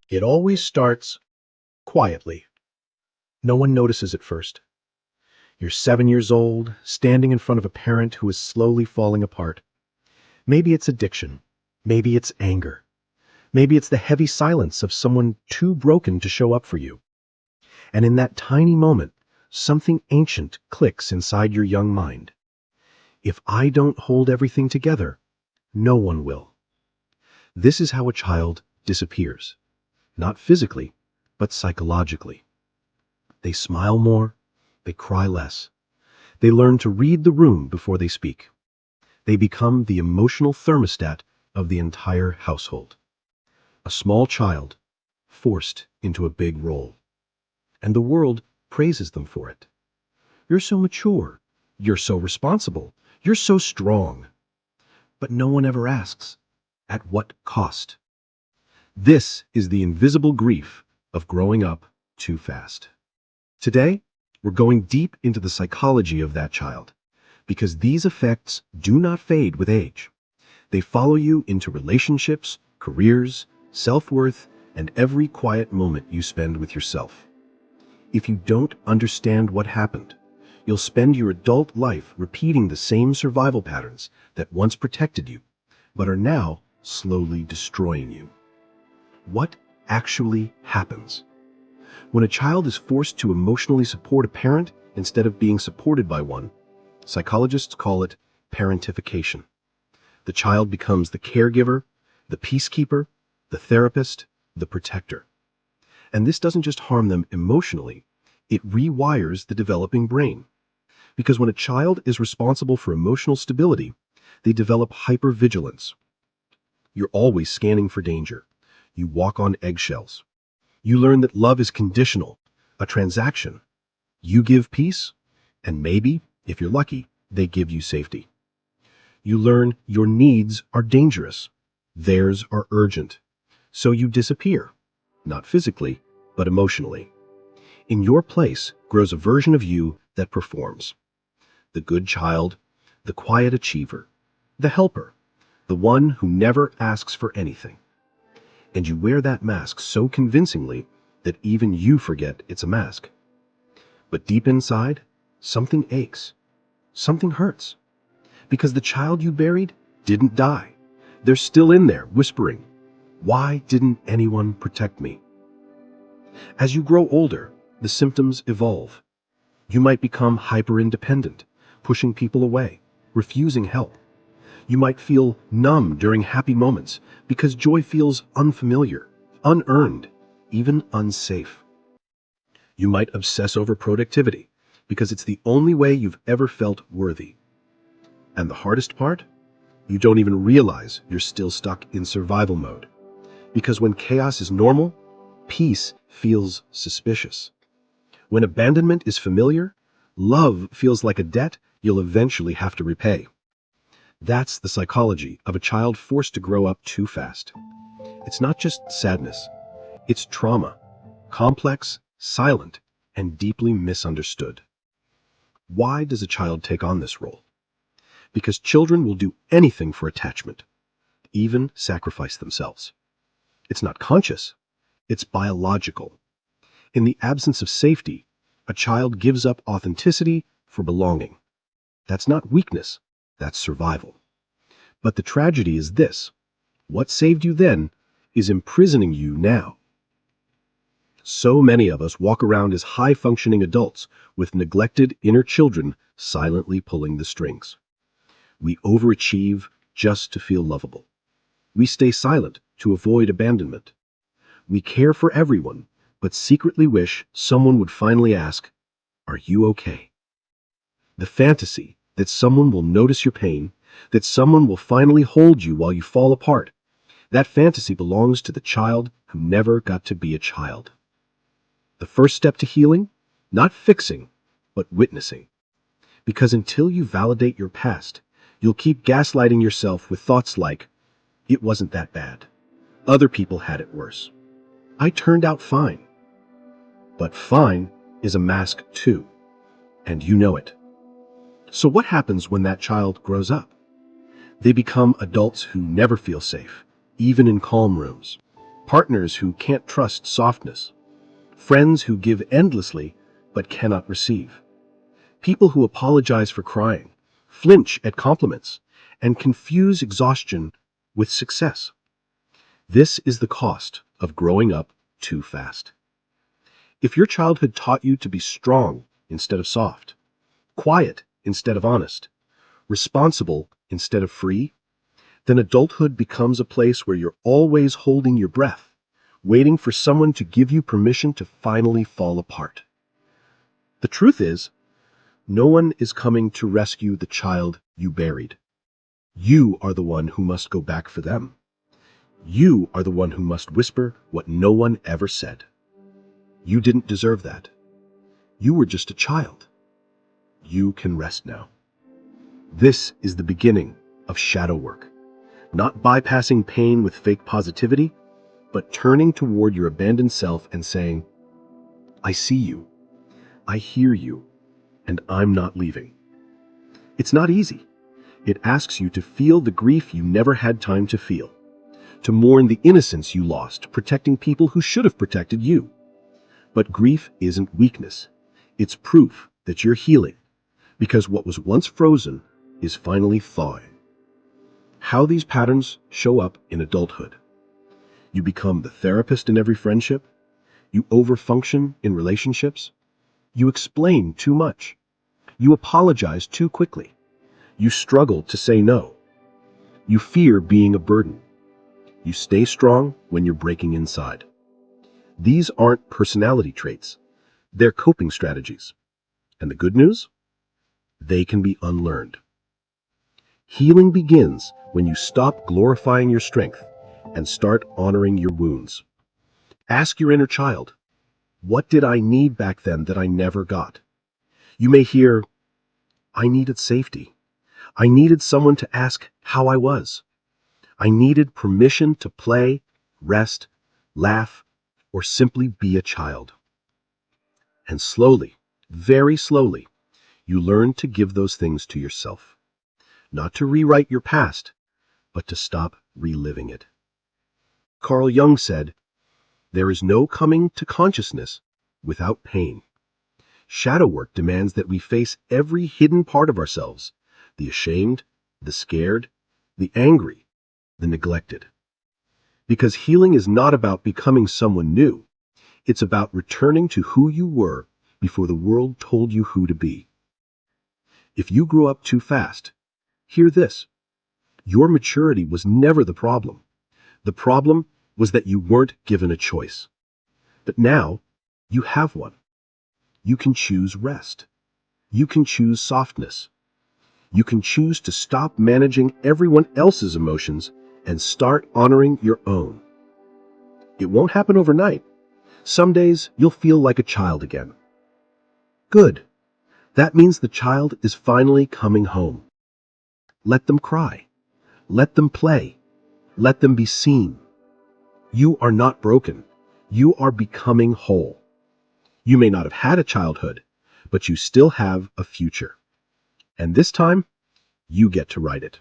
It always starts quietly. No one notices at first. You're 7 years old, standing in front of a parent who is slowly falling apart. Maybe it's addiction. Maybe it's anger. Maybe it's the heavy silence of someone too broken to show up for you. And in that tiny moment, something ancient clicks inside your young mind. If I don't hold everything together, no one will. This is how a child disappears. Not physically, but psychologically. They smile more, they cry less. They learn to read the room before they speak. They become the emotional thermostat of the entire household. A small child forced into a big role. And the world praises them for it. You're so mature. You're so responsible. You're so strong. But no one ever asks, at what cost? This is the invisible grief of growing up too fast. Today, we're going deep into the psychology of that child, because these effects do not fade with age. They follow you into relationships, careers, self-worth, and every quiet moment you spend with yourself. If you don't understand what happened, you'll spend your adult life repeating the same survival patterns that once protected you, but are now slowly destroying you. What actually happens? When a child is forced to emotionally support a parent instead of being supported by one, psychologists call it parentification. The child becomes the caregiver, the peacekeeper, the therapist, the protector. And this doesn't just harm them emotionally, it rewires the developing brain. Because when a child is responsible for emotional stability, they develop hypervigilance. You're always scanning for danger. You walk on eggshells. You learn that love is conditional, a transaction. You give peace, and maybe, if you're lucky, they give you safety. You learn your needs are dangerous. Theirs are urgent. So you disappear, not physically, but emotionally. In your place grows a version of you that performs. The good child, the quiet achiever, the helper, the one who never asks for anything. And you wear that mask so convincingly that even you forget it's a mask. But deep inside, something aches. Something hurts. Because the child you buried didn't die. They're still in there, whispering, "Why didn't anyone protect me?" As you grow older, the symptoms evolve. You might become hyper-independent, pushing people away, refusing help. You might feel numb during happy moments because joy feels unfamiliar, unearned, even unsafe. You might obsess over productivity because it's the only way you've ever felt worthy. And the hardest part? You don't even realize you're still stuck in survival mode. Because when chaos is normal, peace feels suspicious. When abandonment is familiar, love feels like a debt you'll eventually have to repay. That's the psychology of a child forced to grow up too fast. It's not just sadness, it's trauma, complex, silent, and deeply misunderstood. Why does a child take on this role? Because children will do anything for attachment, even sacrifice themselves. It's not conscious, it's biological. In the absence of safety, a child gives up authenticity for belonging. That's not weakness, that's survival. But the tragedy is this: what saved you then is imprisoning you now. So many of us walk around as high-functioning adults with neglected inner children silently pulling the strings. We overachieve just to feel lovable. We stay silent to avoid abandonment. We care for everyone, but secretly wish someone would finally ask, "Are you okay?" The fantasy that someone will notice your pain, that someone will finally hold you while you fall apart, that fantasy belongs to the child who never got to be a child. The first step to healing? Not fixing, but witnessing. Because until you validate your past, you'll keep gaslighting yourself with thoughts like, "It wasn't that bad. Other people had it worse. I turned out fine." But fine is a mask too, and you know it. So what happens when that child grows up? They become adults who never feel safe, even in calm rooms. partners who can't trust softness, friends who give endlessly but cannot receive, people who apologize for crying, flinch at compliments, and confuse exhaustion with success. This is the cost of growing up too fast. If your childhood taught you to be strong instead of soft, quiet instead of honest, responsible instead of free, then adulthood becomes a place where you're always holding your breath, waiting for someone to give you permission to finally fall apart. The truth is, no one is coming to rescue the child you buried. You are the one who must go back for them. You are the one who must whisper what no one ever said. You didn't deserve that. You were just a child. You can rest now. This is the beginning of shadow work. Not bypassing pain with fake positivity, but turning toward your abandoned self and saying, I see you, I hear you, and I'm not leaving. It's not easy. It asks you to feel the grief you never had time to feel, to mourn the innocence you lost protecting people who should have protected you. But grief isn't weakness. It's proof that you're healing, because what was once frozen is finally thawing. How these patterns show up in adulthood. You become the therapist in every friendship. You overfunction in relationships. You explain too much. You apologize too quickly. You struggle to say no. You fear being a burden. You stay strong when you're breaking inside. These aren't personality traits. They're coping strategies. And the good news? They can be unlearned. Healing begins when you stop glorifying your strength and start honoring your wounds. Ask your inner child, what did I need back then that I never got? You may hear, I needed safety. I needed someone to ask how I was. I needed permission to play, rest, laugh, or simply be a child. And slowly, very slowly, you learn to give those things to yourself. Not to rewrite your past, but to stop reliving it. Carl Jung said, there is no coming to consciousness without pain. Shadow work demands that we face every hidden part of ourselves, the ashamed, the scared, the angry, the neglected. Because healing is not about becoming someone new. It's about returning to who you were before the world told you who to be. If you grew up too fast, hear this. Your maturity was never the problem. The problem was that you weren't given a choice. But now, you have one. You can choose rest. You can choose softness. You can choose to stop managing everyone else's emotions and start honoring your own. It won't happen overnight. Some days you'll feel like a child again. Good. That means the child is finally coming home. Let them cry. Let them play. Let them be seen. You are not broken. You are becoming whole. You may not have had a childhood, but you still have a future. And this time, you get to write it.